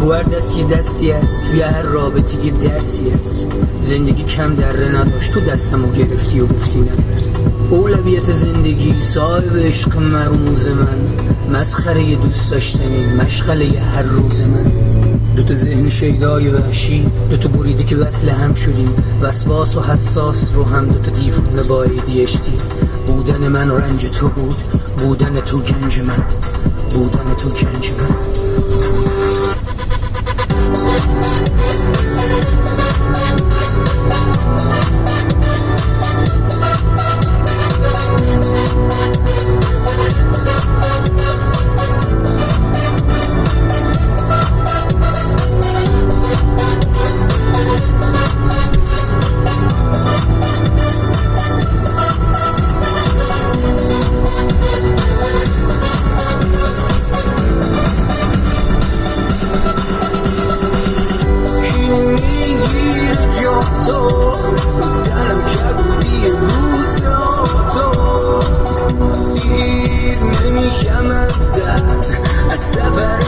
تو هر دست یه دستی هست، توی هر رابطه یه درسی هست. زندگی کم دره نداشت، تو دستمو گرفتی و گفتی نترس. اولویت زندگی صاحب عشق مرموز من، مسخره یه دوست داشتنی، مشغله یه هر روز من. دوتا ذهن شیدای وحشی، دوتا بریده که وصل هم شدیم، وسواس و حساس رو هم دوتا دیوونه با ADHD. بودن من رنج تو بود، بودن تو گنج من، بودن تو گنج من. تنم کبودی روزا تو سیر نمیشم از درد، از سفر